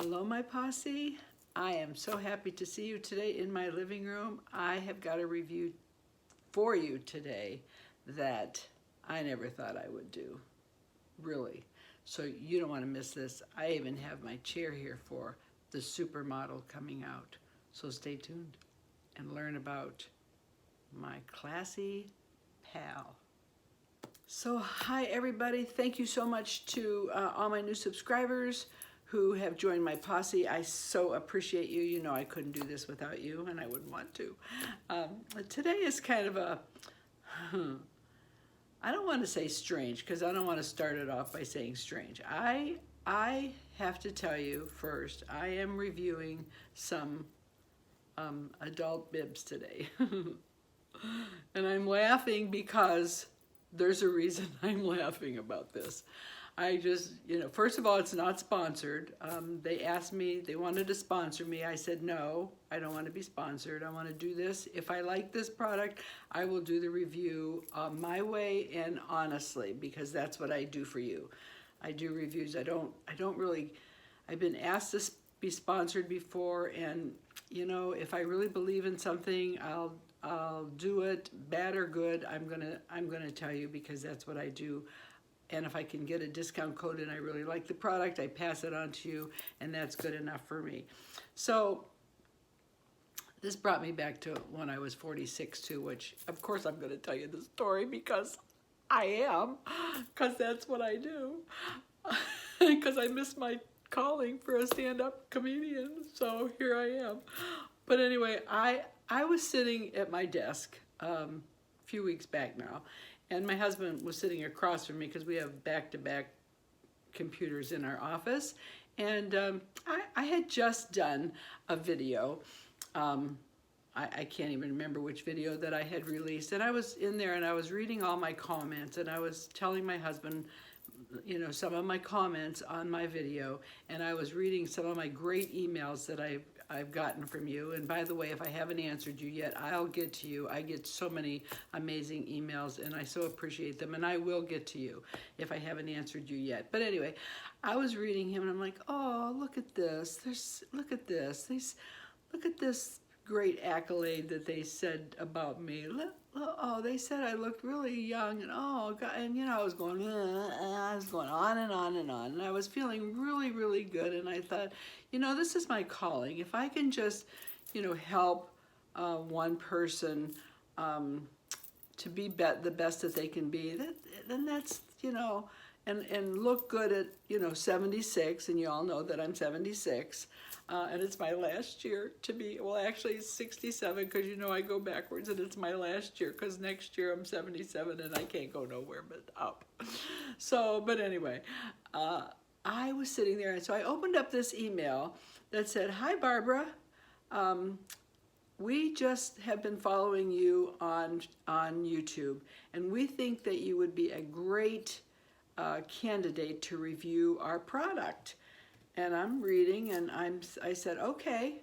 Hello, my posse. I am so happy to see you today in my living room. I have got a review for you today that I never thought I would do, really. So you don't want to miss this. I even have my chair here for the supermodel coming out. So stay tuned and learn about my classy pal. So hi everybody, thank you so much to all my new subscribers who have joined my posse. I so appreciate you. You know I couldn't do this without you, and I wouldn't want to. Today is kind of a, I don't want to say strange, because I don't want to start it off by saying strange. I have to tell you first, I am reviewing some Adult Bibs today. And I'm laughing because there's a reason I'm laughing about this. I just, first of all, it's not sponsored. They asked me, they wanted to sponsor me. I said, no, I don't want to be sponsored. I want to do this. If I like this product, I will do the review my way and honestly, because that's what I do for you. I do reviews. I don't really, I've been asked to be sponsored before, and if I really believe in something, I'll do it, bad or good. I'm gonna tell you, because that's what I do. And if I can get a discount code and I really like the product, I pass it on to you, and that's good enough for me. So this brought me back to when I was 46 too, which of course I'm gonna tell you the story because that's what I do. Because I missed my calling for a stand-up comedian, so here I am. But anyway, I was sitting at my desk a few weeks back now, and my husband was sitting across from me because we have back-to-back computers in our office. And I had just done a video. I can't even remember which video that I had released. And I was in there and I was reading all my comments, and I was telling my husband, some of my comments on my video, and I was reading some of my great emails that I've gotten from you. And by the way, if I haven't answered you yet, I'll get to you. I get so many amazing emails, and I so appreciate them, and I will get to you if I haven't answered you yet. But anyway, I was reading him, and I'm like, oh, look at this. Look at this. Look at this great accolade that they said about me. Oh, they said I looked really young, and oh God, and I was going on and on and on, and I was feeling really, really good. And I thought, this is my calling. If I can just, help one person to be the best that they can be, then that's, and look good at 76, and you all know that I'm 76. And it's my last year to be, well, actually it's 67, because I go backwards, and it's my last year because next year I'm 77 and I can't go nowhere but up. So, but anyway, I was sitting there, and so I opened up this email that said, hi Barbara, we just have been following you on YouTube, and we think that you would be a great candidate to review our product. And I'm reading, and I said, okay.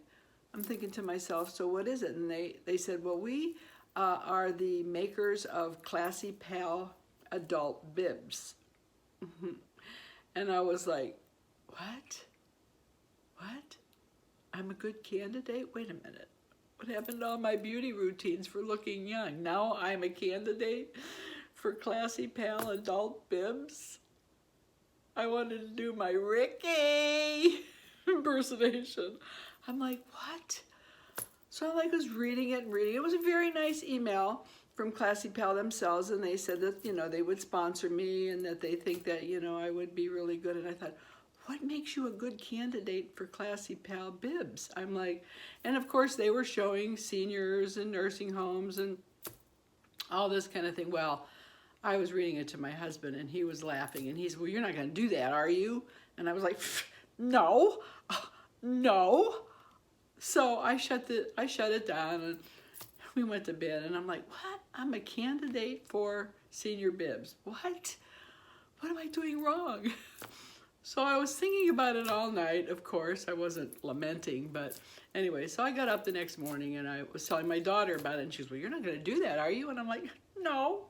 I'm thinking to myself, so what is it? And they said, well, we are the makers of Classy Pal Adult Bibs. And I was like, what? I'm a good candidate? Wait a minute. What happened to all my beauty routines for looking young? Now I'm a candidate for Classy Pal Adult Bibs? I wanted to do my Ricky impersonation. I'm like, what? So I was reading it and reading. It was a very nice email from Classy Pal themselves, and they said that, they would sponsor me, and that they think that, I would be really good. And I thought, what makes you a good candidate for Classy Pal Bibs? I'm like, and of course they were showing seniors and nursing homes and all this kind of thing. Well, I was reading it to my husband, and he was laughing, and he's, well, you're not going to do that, are you? And I was like, no. So I shut it down, and we went to bed, and I'm like, what? I'm a candidate for senior bibs. What? What am I doing wrong? So I was thinking about it all night. Of course, I wasn't lamenting, but anyway, so I got up the next morning, and I was telling my daughter about it, and she was, well, you're not going to do that, are you? And I'm like, no.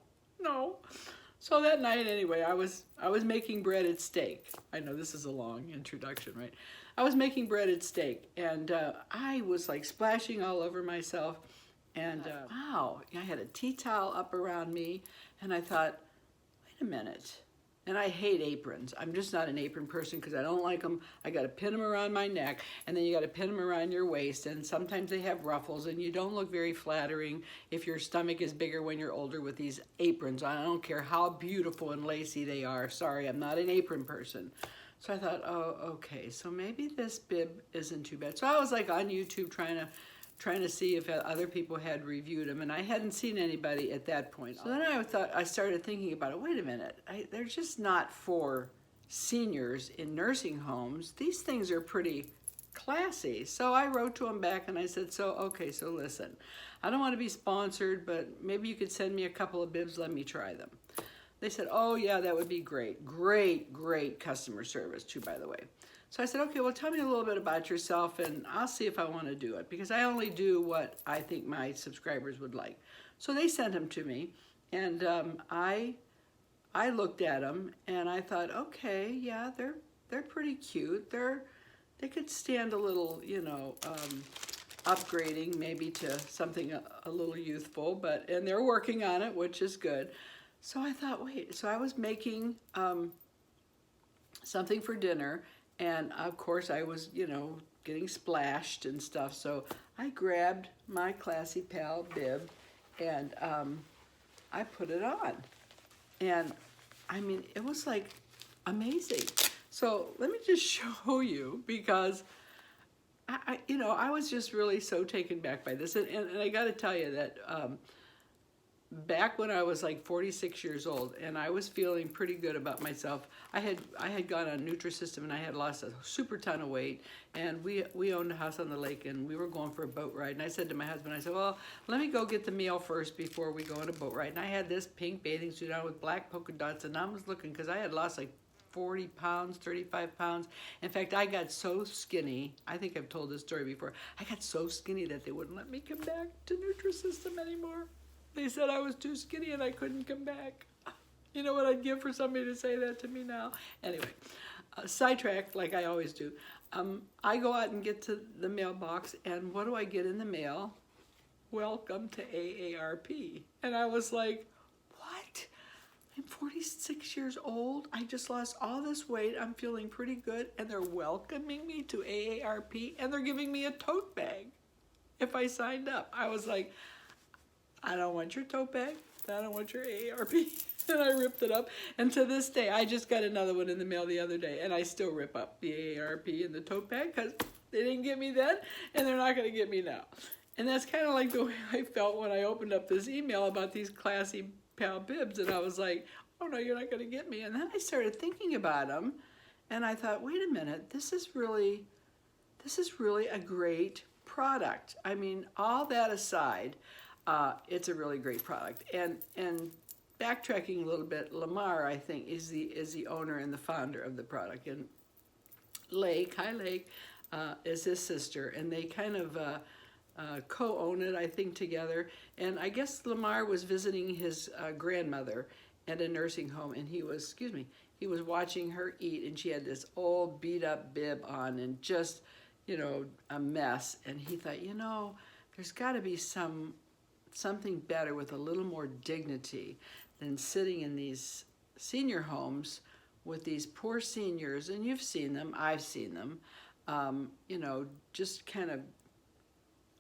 So that night, anyway, I was making breaded steak. I know this is a long introduction, right? I was making breaded steak, and I was like splashing all over myself, and wow, I had a tea towel up around me, and I thought, wait a minute. And I hate aprons. I'm just not an apron person because I don't like them. I got to pin them around my neck, and then you got to pin them around your waist, and sometimes they have ruffles, and you don't look very flattering if your stomach is bigger when you're older with these aprons. I don't care how beautiful and lacy they are. Sorry, I'm not an apron person. So I thought, oh, okay, so maybe this bib isn't too bad. So I was like on YouTube trying to see if other people had reviewed them, and I hadn't seen anybody at that point. So then I started thinking about it. Wait a minute, they're just not for seniors in nursing homes. These things are pretty classy. So I wrote to them back and I said, okay, so listen, I don't want to be sponsored, but maybe you could send me a couple of bibs, let me try them. They said, oh yeah, that would be great. Great customer service too, by the way. So I said, okay, well, tell me a little bit about yourself, and I'll see if I want to do it, because I only do what I think my subscribers would like. So they sent them to me, and I looked at them, and I thought, okay, yeah, they're pretty cute. They could stand a little, you know, upgrading maybe to something a little youthful, and they're working on it, which is good. So I thought, wait, so I was making something for dinner, and of course I was, you know, getting splashed and stuff. So I grabbed my Classy Pal bib, and I put it on. And I mean, it was like amazing. So let me just show you, because you know, I was just really so taken back by this. And I got to tell you that back when I was like 46 years old and I was feeling pretty good about myself, I had gone on Nutrisystem, and I had lost a super ton of weight, and we owned a house on the lake, and we were going for a boat ride, and I said to my husband, I said, well, let me go get the meal first before we go on a boat ride. And I had this pink bathing suit on with black polka dots, and I was looking, because I had lost like 40 pounds, 35 pounds. In fact, I got so skinny, I think I've told this story before, I got so skinny that they wouldn't let me come back to Nutrisystem anymore. They said I was too skinny and I couldn't come back. You know what I'd give for somebody to say that to me now? Anyway, sidetrack like I always do. I go out and get to the mailbox, and what do I get in the mail? Welcome to AARP. And I was like, what? I'm 46 years old. I just lost all this weight. I'm feeling pretty good, and they're welcoming me to AARP, and they're giving me a tote bag if I signed up. I was like, I don't want your tote bag. I don't want your AARP. And I ripped it up. And to this day, I just got another one in the mail the other day, and I still rip up the AARP and the tote bag, because they didn't get me then, and they're not going to get me now. And that's kind of like the way I felt when I opened up this email about these Classy Pal bibs, and I was like, oh no, you're not going to get me. And then I started thinking about them, and I thought, wait a minute, this is really a great product. I mean, all that aside, it's a really great product. And backtracking a little bit, Lamar, I think, is the owner and the founder of the product, and Lake is his sister, and they kind of co-own it, I think, together. And I guess Lamar was visiting his grandmother at a nursing home, and he was watching her eat, and she had this old beat up bib on, and just, you know, a mess. And he thought, you know, there's got to be something better with a little more dignity than sitting in these senior homes with these poor seniors, and you've seen them, I've seen them, you know, just kind of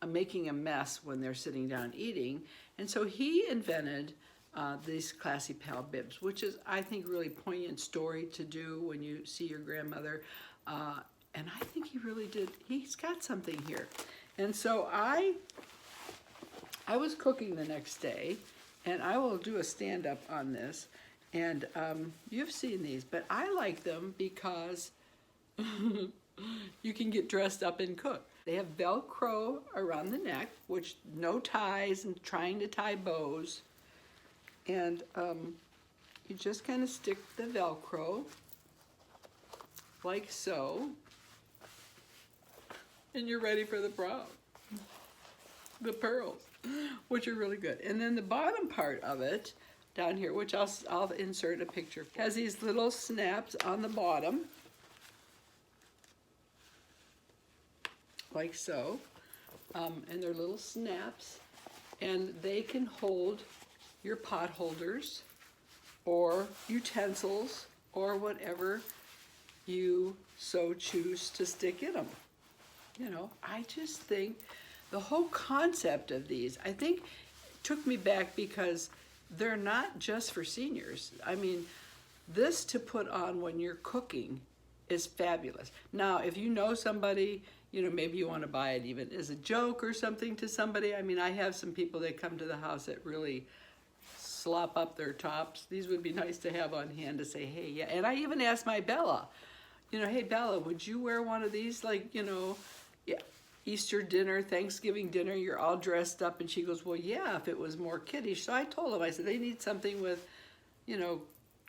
making a mess when they're sitting down eating. And so he invented these Classy Pal bibs, which is, I think, really poignant story to do when you see your grandmother. And I think he really did, he's got something here. And so I was cooking the next day, and I will do a stand-up on this, and you've seen these, but I like them because you can get dressed up and cook. They have Velcro around the neck, which no ties and trying to tie bows, and you just kind of stick the Velcro like so, and you're ready for the prom. The pearls, which are really good. And then the bottom part of it, down here, which I'll insert a picture, has these little snaps on the bottom. like so, and they're little snaps, and they can hold your pot holders or utensils or whatever you so choose to stick in them. You know, I just think the whole concept of these, I think, took me back because they're not just for seniors. I mean, this to put on when you're cooking is fabulous. Now, if you know somebody, you know, maybe you want to buy it even as a joke or something to somebody. I mean, I have some people that come to the house that really slop up their tops. These would be nice to have on hand to say, hey, yeah. And I even asked my Bella, you know, hey, Bella, would you wear one of these? Like, you know, yeah, Easter dinner, Thanksgiving dinner, you're all dressed up. And she goes, well, yeah, if it was more kiddish. So I told them, I said, they need something with, you know,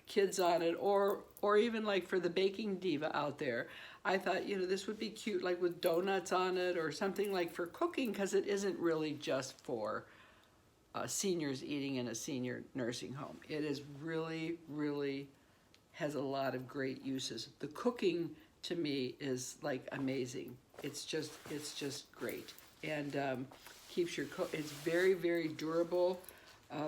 kids on it, or even like for the baking diva out there. I thought, you know, this would be cute, like with donuts on it or something like for cooking, because it isn't really just for seniors eating in a senior nursing home. It is really, really has a lot of great uses. The cooking to me is like amazing. It's just great, and keeps your it's very, very durable.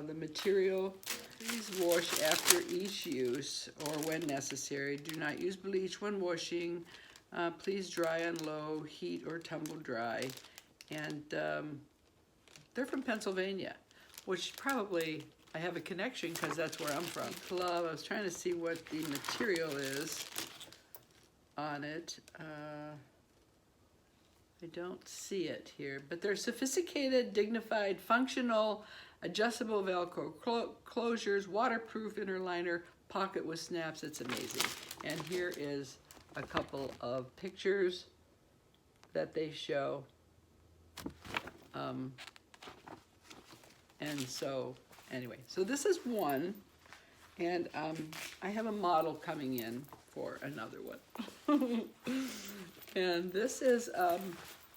The material, please wash after each use or when necessary. Do not use bleach when washing. Please dry on low heat or tumble dry. And they're from Pennsylvania, which probably I have a connection because that's where I'm from. Glove, I was trying to see what the material is on it. I don't see it here, but they're sophisticated, dignified, functional, adjustable Velcro closures, waterproof inner liner, pocket with snaps. It's amazing. And here is a couple of pictures that they show. And so, anyway, so this is one, and I have a model coming in for another one. And this is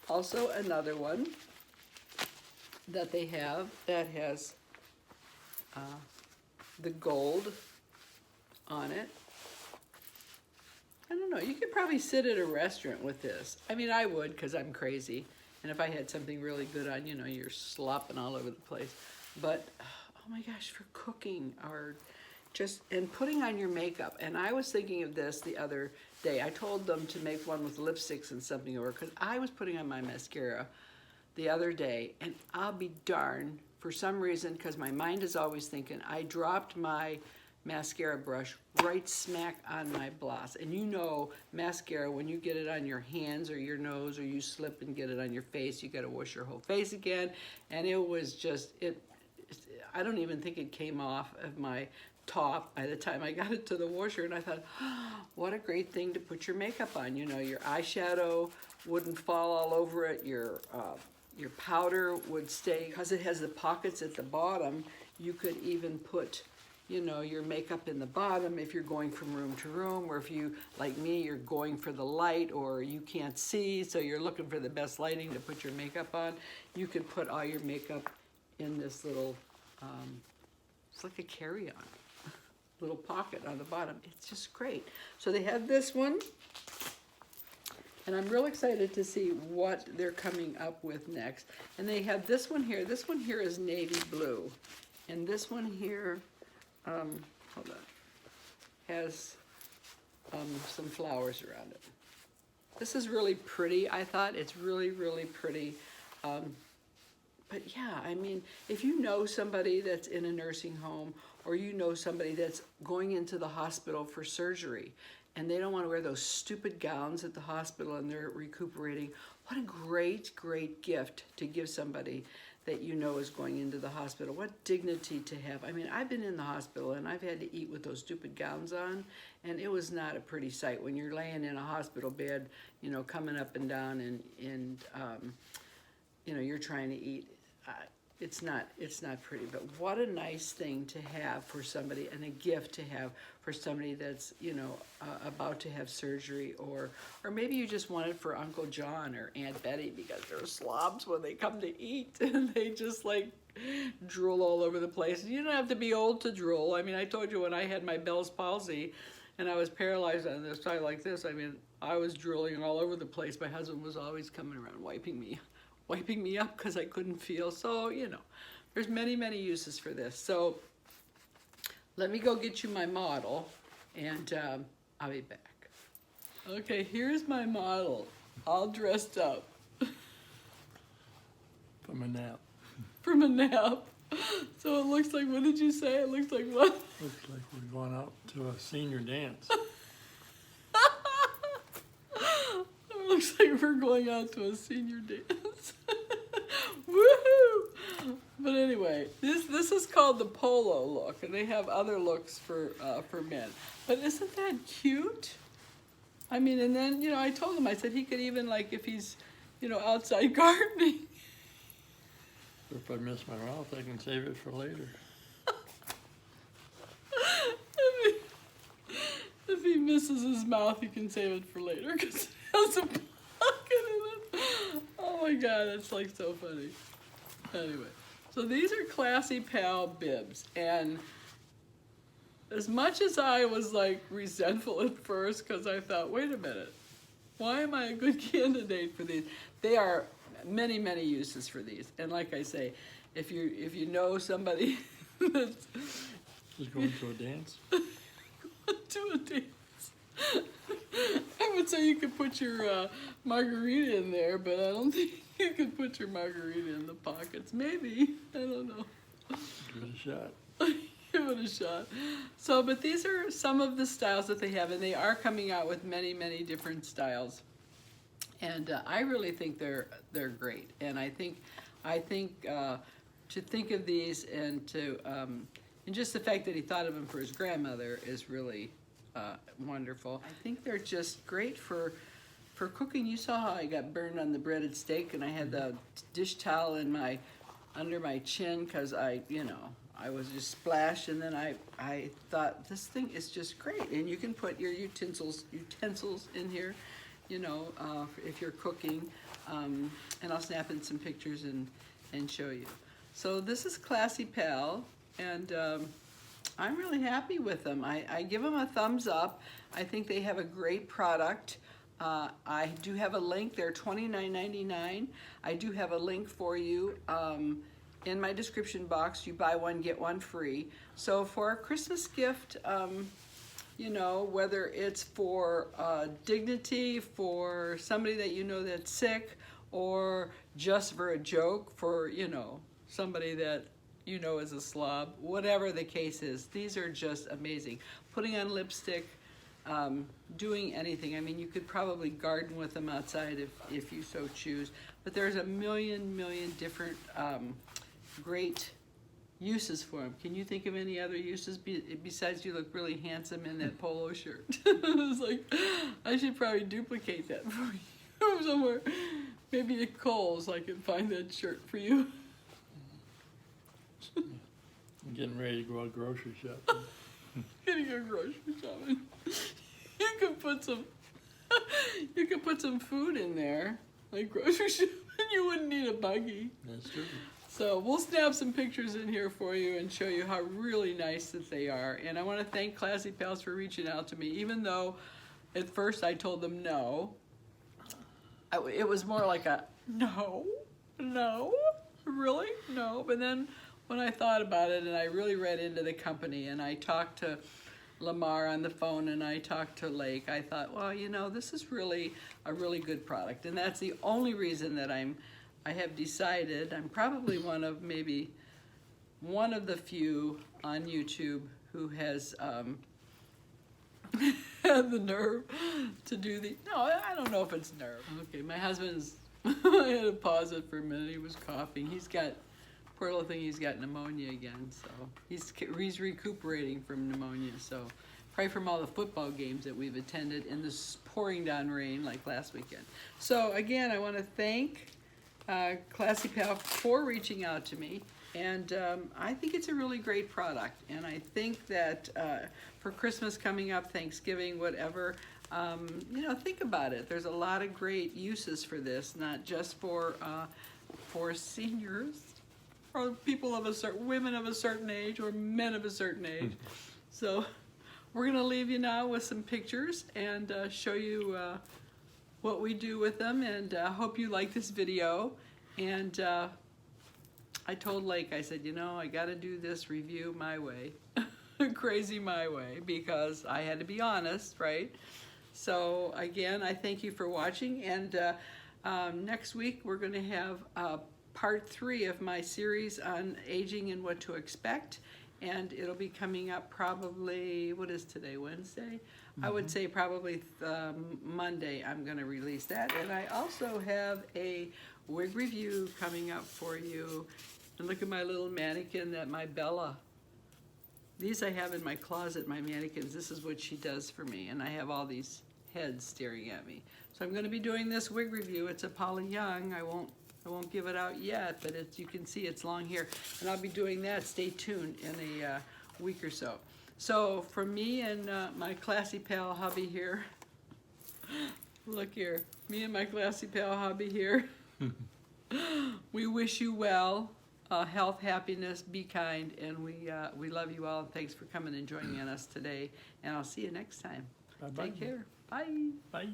also another one that they have that has the gold on it. I don't know, you could probably sit at a restaurant with this. I mean, I would, because I'm crazy. And if I had something really good on, you know, you're slopping all over the place. But, oh my gosh, for cooking or just, and putting on your makeup. And I was thinking of this the other day. I told them to make one with lipsticks and something over, because I was putting on my mascara the other day, and I'll be darned, for some reason, because my mind is always thinking, I dropped my mascara brush right smack on my gloss. And you know, mascara, when you get it on your hands or your nose, or you slip and get it on your face, you gotta wash your whole face again. And it was just, I don't even think it came off of my top by the time I got it to the washer. And I thought, oh, what a great thing to put your makeup on. You know, your eyeshadow wouldn't fall all over it, your powder would stay, because it has the pockets at the bottom. You could even put, you know, your makeup in the bottom if you're going from room to room, or if you, like me, you're going for the light or you can't see, so you're looking for the best lighting to put your makeup on. You could put all your makeup in this little, it's like a carry-on, little pocket on the bottom. It's just great. So they have this one, and I'm real excited to see what they're coming up with next. And they have this one here. This one here is navy blue, and this one here, hold on, has some flowers around it. This is really pretty, I thought. It's really, really pretty. But yeah, I mean, if you know somebody that's in a nursing home, or you know somebody that's going into the hospital for surgery, and they don't want to wear those stupid gowns at the hospital and they're recuperating, what a great, great gift to give somebody that you know is going into the hospital. What dignity to have. I mean, I've been in the hospital and I've had to eat with those stupid gowns on, and it was not a pretty sight when you're laying in a hospital bed, you know, coming up and down, and you know, you're trying to eat. It's not pretty, but what a nice thing to have for somebody, and a gift to have for somebody that's, you know, about to have surgery, or maybe you just want it for Uncle John or Aunt Betty, because they're slobs when they come to eat and they just like drool all over the place. You don't have to be old to drool. I mean, I told you when I had my Bell's palsy and I was paralyzed on this side like this, I mean, I was drooling all over the place. My husband was always coming around wiping me up because I couldn't feel. So, you know, there's many, many uses for this. So let me go get you my model, and I'll be back. Okay, here's my model, all dressed up. From a nap. From a nap. So it looks like, what did you say? It looks like what? Looks like we're going out to a senior dance. It looks like we're going out to a senior dance. Woohoo! But anyway, this is called the polo look, and they have other looks for men. But isn't that cute? I mean, and then, you know, I told him, I said he could even, like, if he's, you know, outside gardening. If I miss my mouth, I can save it for later. If he misses his mouth, he can save it for later because it has a pocket in it. Oh my God, that's like so funny. Anyway, so these are Classy Pal bibs, and as much as I was like resentful at first because I thought, wait a minute, why am I a good candidate for these? They are many, many uses for these, and like I say, if you know somebody that's Just going to a dance? to a dance. I would say you could put your margarita in there, but I don't think you could put your margarita in the pockets. Maybe, I don't know. Give it a shot. Give it a shot. So, but these are some of the styles that they have, and they are coming out with many, many different styles. And I really think they're great. And I think to think of these and to and just the fact that he thought of them for his grandmother is really wonderful. I think they're just great for cooking. You saw how I got burned on the breaded steak, and I had the dish towel in under my chin because I was just splashed, and then I thought this thing is just great, and you can put your utensils in here, you know, if you're cooking, and I'll snap in some pictures and show you. So this is Classy Pal, and I'm really happy with them. I give them a thumbs up. I think they have a great product. I do have a link. They're $29.99. I do have a link for you in my description box. You buy one, get one free. So for a Christmas gift, you know, whether it's for dignity, for somebody that you know that's sick, or just for a joke, for, you know, somebody that you know is a slob, whatever the case is, these are just amazing. Putting on lipstick, doing anything. I mean, you could probably garden with them outside if you so choose, but there's a million different great uses for them. Can you think of any other uses besides you look really handsome in that polo shirt? It's like, I should probably duplicate that for you somewhere. Maybe at Kohl's I can find that shirt for you. I'm getting ready to go out grocery shopping. Getting your grocery shopping. You could put some food in there, like grocery shopping. You wouldn't need a buggy. That's true. So we'll snap some pictures in here for you and show you how really nice that they are. And I want to thank Classy Pals for reaching out to me, even though at first I told them no. It was more like a no, really, no. But then when I thought about it and I really read into the company and I talked to Lamar on the phone and I talked to Lake, I thought, well, you know, this is really a really good product. And that's the only reason that I have decided, I'm probably one of the few on YouTube who has had the nerve to do no, I don't know if it's nerve. Okay, my husband's, I had to pause it for a minute, he was coughing. Poor little thing, he's got pneumonia again, so he's recuperating from pneumonia, so probably from all the football games that we've attended in this pouring down rain like last weekend. So again, I want to thank Classy Pal for reaching out to me, and I think it's a really great product, and I think that for Christmas coming up, Thanksgiving, whatever, you know, think about it. There's a lot of great uses for this, not just for seniors, or people of women of a certain age, or men of a certain age. So we're gonna leave you now with some pictures and show you what we do with them, and hope you like this video. And I told Lake, I said, you know, I gotta do this review my way, crazy my way, because I had to be honest, right? So again, I thank you for watching, and next week we're gonna have part 3 of my series on aging and what to expect, and it'll be coming up probably, what is today, Wednesday? I would say probably Monday I'm gonna release that. And I also have a wig review coming up for you. And look at my little mannequin, that my Bella. These I have in my closet, my mannequins. This is what she does for me, and I have all these heads staring at me. So I'm gonna be doing this wig review. It's a Paula Young. I won't give it out yet, but you can see it's long hair. And I'll be doing that, stay tuned, in a week or so. So for me and my classy pal hubby here, look here, me and my classy pal hubby here, we wish you well, health, happiness, be kind, and we love you all, and thanks for coming and joining us today, and I'll see you next time. Bye-bye. Take care. Bye. Bye.